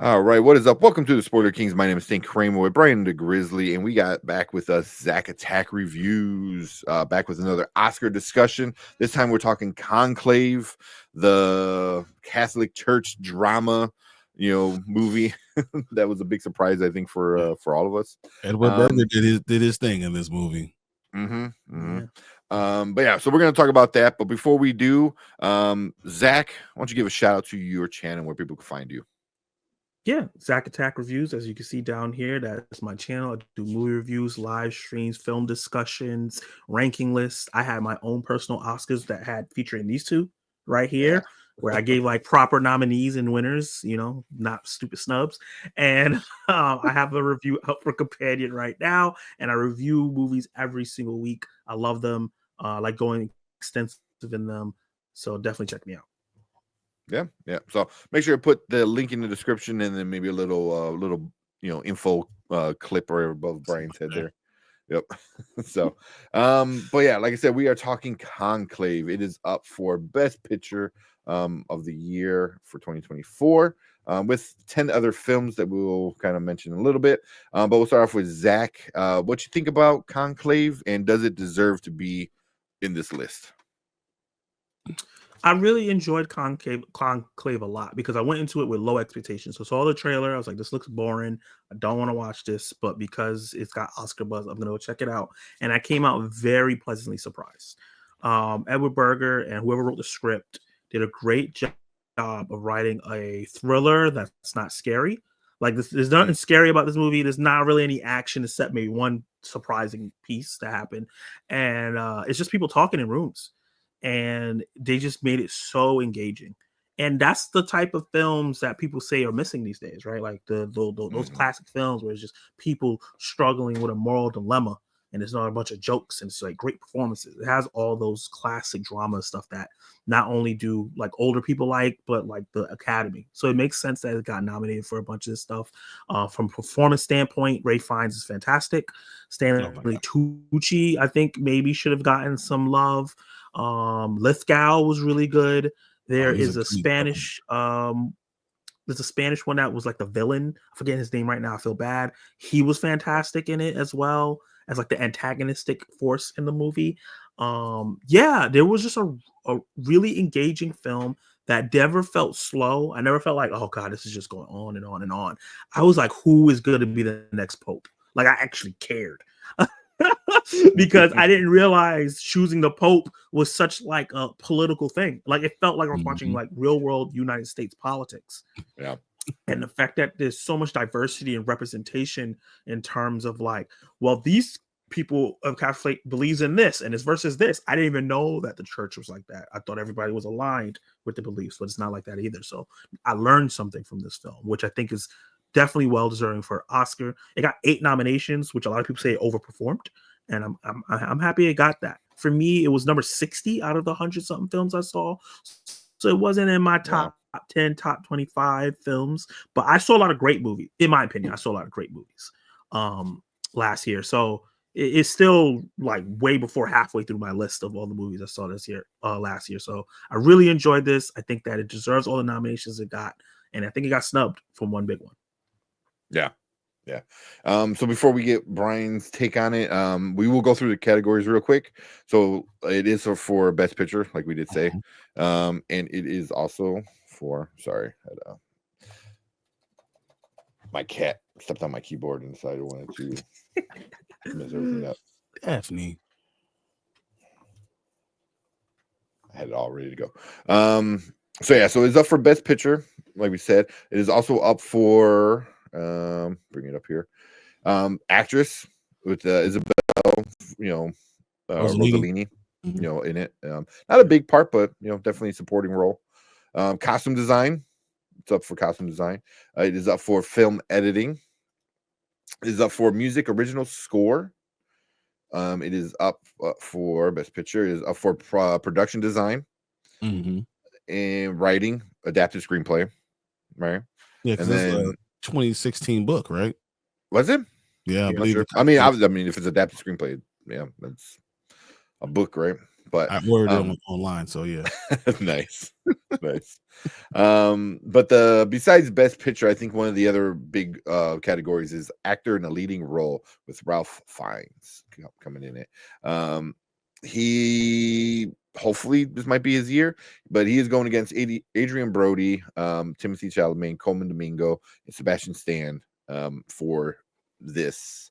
All right, what is up? Welcome to the Spoiler Kings. My name is Stink Kramer with Brian the Grizzly, and we got back with us Zach Attack Reviews, back with another Oscar discussion. This time we're talking Conclave, the Catholic Church drama, movie. That was a big surprise, I think, for all of us. Edward Berger did his thing in this movie. But yeah, so we're going to talk about that. But before we do, Zach, why don't you give a shout out to your channel where people can find you? Yeah, Zach Attack Reviews, as you can see down here, that's my channel. I do movie reviews, live streams, film discussions, ranking lists. I had my own personal Oscars that had featuring these two right here, where I gave like proper nominees and winners, not stupid snubs. And I have a review out for Companion right now, and I review movies every single week. I love them, like going extensive in them. So definitely check me out. Yeah. So make sure to put the link in the description and then maybe a little info clip right above Brian's head there. Yep. So, but yeah, like I said, we are talking Conclave. It is up for Best Picture of the year for 2024, with 10 other films that we will kind of mention a little bit. But we'll start off with Zach. What you think about Conclave, and does it deserve to be in this list? I really enjoyed Conclave a lot because I went into it with low expectations. So I saw the trailer. I was like, this looks boring. I don't want to watch this. But because it's got Oscar buzz, I'm going to go check it out. And I came out very pleasantly surprised. Edward Berger and whoever wrote the script did a great job of writing a thriller that's not scary. Like, there's nothing scary about this movie. There's not really any action except maybe one surprising piece that happened. And it's just people talking in rooms. And they just made it so engaging. And that's the type of films that people say are missing these days, right? Like those classic films where it's just people struggling with a moral dilemma, and it's not a bunch of jokes, and it's like great performances. It has all those classic drama stuff that not only do like older people like, but like the Academy. So it makes sense that it got nominated for a bunch of this stuff. From a performance standpoint, Ralph Fiennes is fantastic. Stanley Tucci, I think maybe should have gotten some love. Lithgow was really good. There's a Spanish one that was like the villain. I forget his name right now. I feel bad. He was fantastic in it as well as like the antagonistic force in the movie. There was just a really engaging film that never felt slow. I never felt like, oh God, this is just going on and on and on. I was like, who is going to be the next pope? Like, I actually cared. Because I didn't realize choosing the Pope was such like a political thing. Like, it felt like I was watching like real world United States politics. Yeah. And the fact that there's so much diversity and representation in terms of like, well, these people of Catholic believes in this and it's versus this. I didn't even know that the church was like that. I thought everybody was aligned with the beliefs, but it's not like that either. So I learned something from this film, which I think is definitely well deserving for Oscar. It got 8 nominations, which a lot of people say it overperformed, and I'm happy it got that. For me, it was number 60 out of the 100-something films I saw, so it wasn't in my top 10, top 25 films. But I saw a lot of great movies. In my opinion, I saw a lot of great movies last year. So it's still like way before halfway through my list of all the movies I saw this year, last year. So I really enjoyed this. I think that it deserves all the nominations it got, and I think it got snubbed from one big one. Yeah. So before we get Brian's take on it, we will go through the categories real quick. So it is for Best Picture, like we did say, and it is also for. Sorry, my cat stepped on my keyboard and decided I wanted to mess everything up. Daphne, I had it all ready to go. So it's up for Best Picture, like we said. It is also up for. Bring it up here. Actress with Isabel, Rossellini, in it. Not a big part, but definitely a supporting role. Costume design, it's up for costume design. It is up for film editing. It is up for music original score. It is up for Best Picture. It is up for production design, and writing, adapted screenplay, right? Yeah, and then 2016 book, right? Was it? Yeah, I believe. Sure. I mean, if it's adapted screenplay, yeah, that's a book, right? but I ordered it online, so yeah. nice. Nice. But besides best picture, I think one of the other big categories is actor in a leading role with Ralph Fiennes coming in it. He hopefully this might be his year, but he is going against Adrian Brody, Timothy Chalamet, Coleman Domingo, and Sebastian Stan for this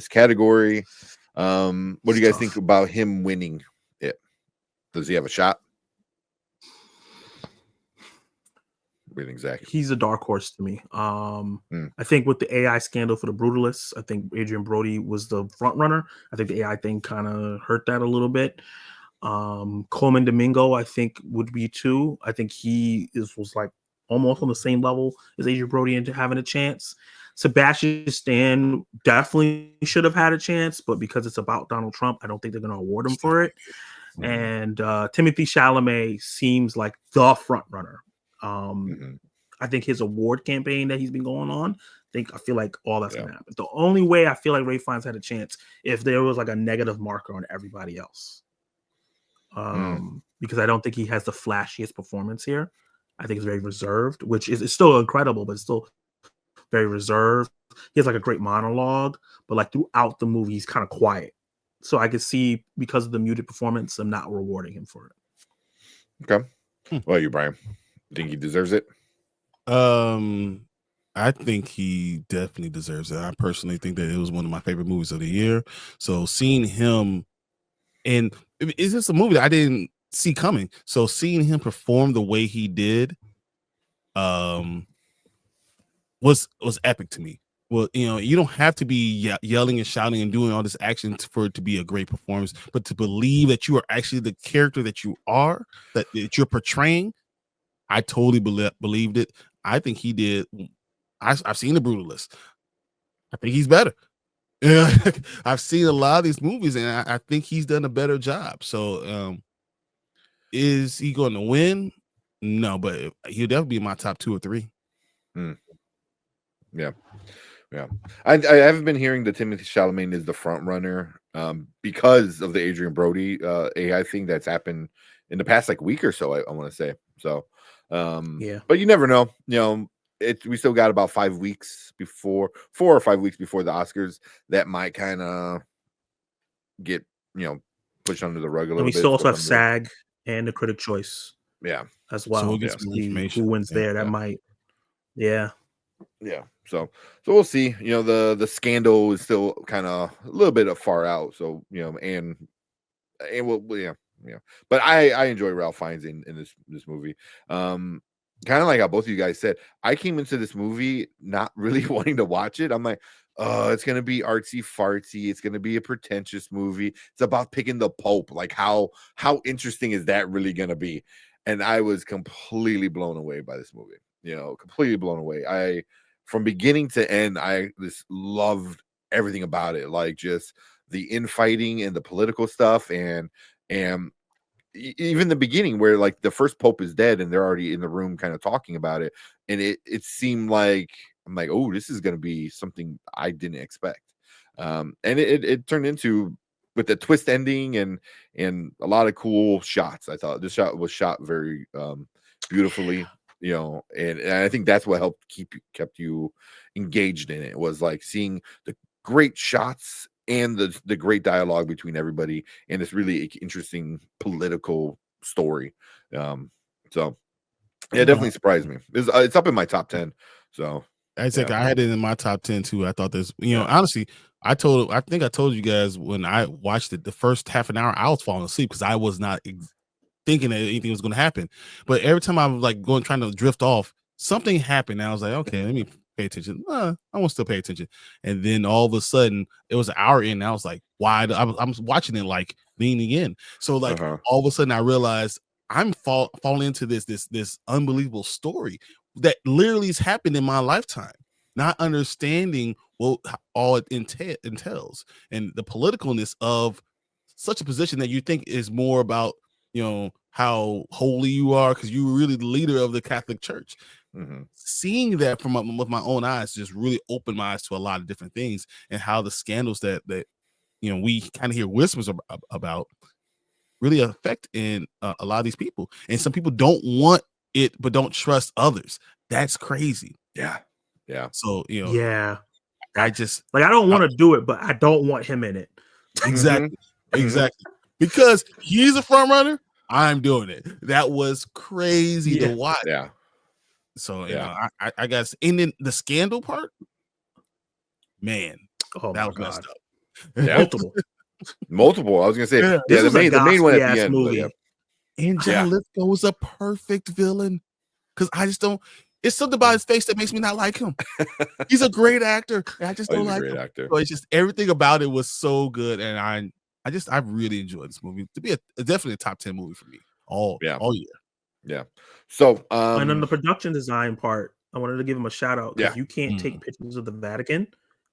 category. What do you guys think about him winning it? Does he have a shot? Exactly. He's a dark horse to me. I think with the AI scandal for the Brutalists, I think Adrian Brody was the front runner. I think the AI thing kind of hurt that a little bit. Coleman Domingo, I think, would be too. I think was like almost on the same level as Adrian Brody into having a chance. Sebastian Stan definitely should have had a chance, but because it's about Donald Trump, I don't think they're going to award him for it. And Timothy Chalamet seems like the front runner. I think his award campaign that he's been going on, I feel like all that's gonna happen. The only way I feel like Ray Fiennes had a chance if there was like a negative marker on everybody else. Because I don't think he has the flashiest performance here. I think it's very reserved, which is still incredible, but it's still very reserved. He has like a great monologue, but like throughout the movie, he's kind of quiet. So I could see, because of the muted performance, I'm not rewarding him for it. Okay. What about you, Brian? Think he deserves it? I think he definitely deserves it. I personally think that it was one of my favorite movies of the year. So seeing him, and it's just a movie that I didn't see coming. So seeing him perform the way he did, was epic to me. Well, you don't have to be yelling and shouting and doing all this action for it to be a great performance, but to believe that you are actually the character that you are, that you're portraying. I totally believed it. I think he did. I've seen The Brutalist. I think he's better. I've seen a lot of these movies, and I think he's done a better job. So, is he going to win? No, but he'll definitely be in my top 2 or 3. Yeah. I haven't been hearing that Timothy Chalamet is the front runner because of the Adrian Brody AI thing that's happened in the past like week or so. I want to say so. But you never know. We still got about 4 or 5 weeks before the Oscars. That might kind of get pushed under the rug a little bit. We still also have SAG and the Critic Choice. As well. So we'll get some information. Who wins there? That might. Yeah. So we'll see. The scandal is still kind of a little bit far out. So and we'll But I enjoy Ralph Fiennes in this movie. Kind of like how both of you guys said, I came into this movie not really wanting to watch it. I'm like, oh, it's gonna be artsy fartsy. It's gonna be a pretentious movie. It's about picking the Pope. Like how interesting is that really gonna be? And I was completely blown away by this movie. Completely blown away. From beginning to end, I just loved everything about it. Like just the infighting and the political stuff, and even the beginning where like the first Pope is dead and they're already in the room kind of talking about it, and it seemed like I'm like, oh, this is going to be something I didn't expect, and it turned into, with the twist ending and a lot of cool shots. I thought this shot was shot very beautifully, and I think that's what kept you engaged in it. It was like seeing the great shots and the great dialogue between everybody, and this really interesting political story. So it definitely surprised me. It's up in my top 10. So I had it in my top 10 too. I thought this, honestly, I think I told you guys when I watched it, the first half an hour, I was falling asleep because I was not thinking that anything was going to happen. But every time I was like trying to drift off, something happened. And I was like, okay, let me pay attention. I want to still pay attention. And then all of a sudden, it was an hour in. And I was like, why? I'm watching it like leaning in. So like all of a sudden, I realized I'm falling into this unbelievable story that literally has happened in my lifetime. Not understanding what all it entails, and the politicalness of such a position that you think is more about how holy you are because you were really the leader of the Catholic Church. Seeing that with my own eyes just really opened my eyes to a lot of different things, and how the scandals that we kind of hear whispers about really affect in a lot of these people. And some people don't want it, but don't trust others. That's crazy. Yeah. So, Yeah. I just like I don't want to do it, but I don't want him in it. exactly. Because he's a front runner. I'm doing it. That was crazy to watch. Yeah. So I guess, and then the scandal part, man, Oh that my was God. messed up. Yeah. Multiple. I was gonna say, This was the main one at the end. movie. And John Lithgow was a perfect villain. Because I just don't. It's something about his face that makes me not like him. He's a great actor. And I just don't like him. Actor. So it's just everything about it was so good, and I really enjoyed this movie. To be definitely a top 10 movie for me all year. Yeah. So and then the production design part, I wanted to give him a shout out because you can't take Mm. pictures of the Vatican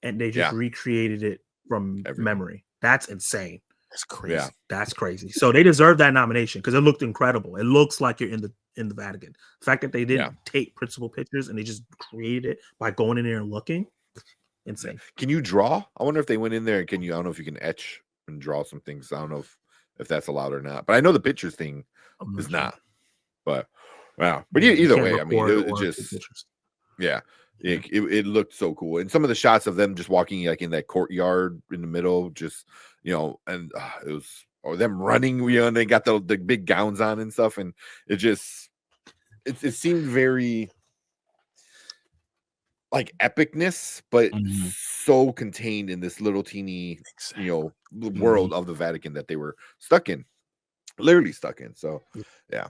and they just recreated it from memory. That's insane. That's crazy. Yeah. That's crazy. So they deserve that nomination because it looked incredible. It looks like you're in the Vatican. The fact that they didn't take principal pictures and they just created it by going in there and looking, insane. Can you draw? I wonder if they went in there and I don't know if you can etch and draw some things. I don't know if that's allowed or not. But I know the pictures thing is not. But wow. But either way, I mean, it just it looked so cool. And some of the shots of them just walking like in that courtyard in the middle, just and it was them running, and they got the big gowns on and stuff, and it just it seemed very like epicness, but so contained in this little teeny world of the Vatican that they were literally stuck in. So yeah.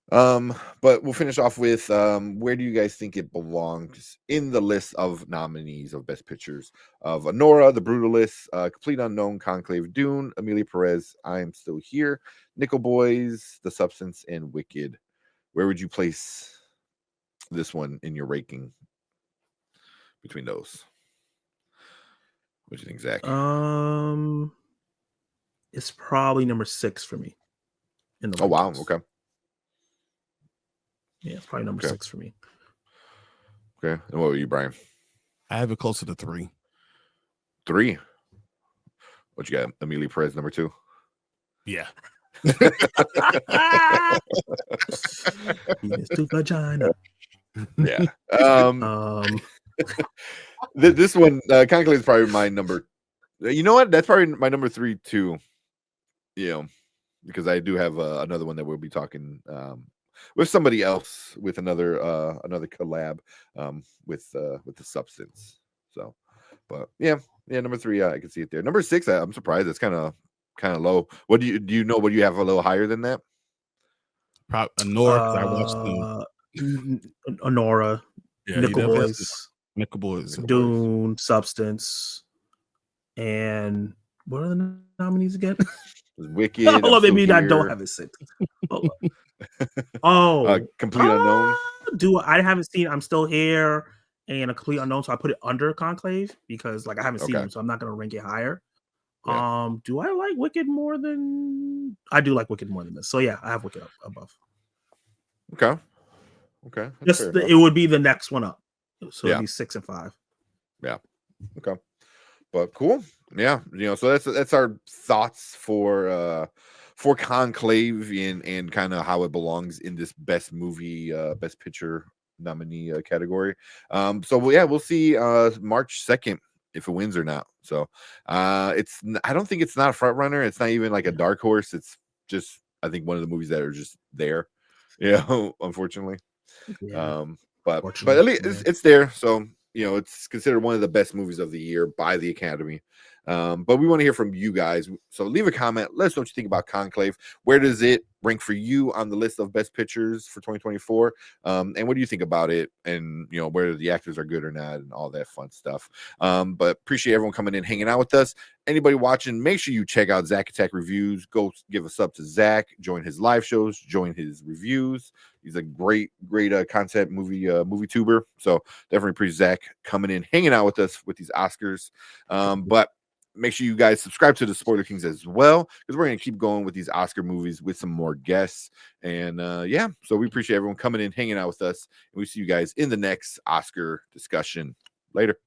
But we'll finish off with where do you guys think it belongs in the list of nominees of Best Pictures of Anora, The Brutalist, Complete Unknown, Conclave, Dune, Amelia Perez, I Am Still Here, Nickel Boys, The Substance, and Wicked. Where would you place this one in your ranking between those? What do you think, Zach? It's probably number 6 for me. In the rankings. Wow, okay. Yeah, it's probably number 6 for me. Okay. And what were you, Brian? I have it closer to 3. 3? What you got? Amelia Perez, number 2? Yeah. Penis to vagina. Yeah. This one, Conclave is probably my number. You know what? That's probably my number 3 too. Because I do have another one that we'll be talking with somebody else with another collab with The Substance. So, but yeah, number 3, I can see it there. Number 6, I'm surprised it's kind of low. What do you know? What do you have a little higher than that? Anora, I watched Anora, Nickel Boys, Dune, Substance, and what are the nominees again? Wicked. Hold on, maybe I don't have it 6. Complete Unknown. I haven't seen I'm Still Here and A Complete Unknown, so I put it under Conclave because I haven't seen them, so I'm not gonna rank it higher. Yeah. Do I like Wicked more than I do like Wicked more than this? So yeah, I have Wicked up above. Okay. It would be the next one up. So it'd be 6 and 5. Yeah. Okay. But cool. Yeah. So that's our thoughts for Conclave and kind of how it belongs in this best movie, best picture nominee category. So we'll see March 2nd if it wins or not. So I don't think it's not a front runner. It's not even like a dark horse. It's just, I think, one of the movies that are just there. Unfortunately. Yeah. But at least it's there. So it's considered one of the best movies of the year by the Academy. But we want to hear from you guys. So leave a comment. Let us know what you think about Conclave. Where does it rank for you on the list of best pictures for 2024? And what do you think about it? And whether the actors are good or not and all that fun stuff. But appreciate everyone coming in, hanging out with us. Anybody watching, make sure you check out Zach Attack Reviews. Go give a sub to Zach. Join his live shows. Join his reviews. He's a great content movie tuber. So definitely appreciate Zach coming in, hanging out with us with these Oscars. But make sure you guys subscribe to the Spoiler Kings as well, because we're going to keep going with these Oscar movies with some more guests. And so we appreciate everyone coming in, hanging out with us. And we see you guys in the next Oscar discussion. Later.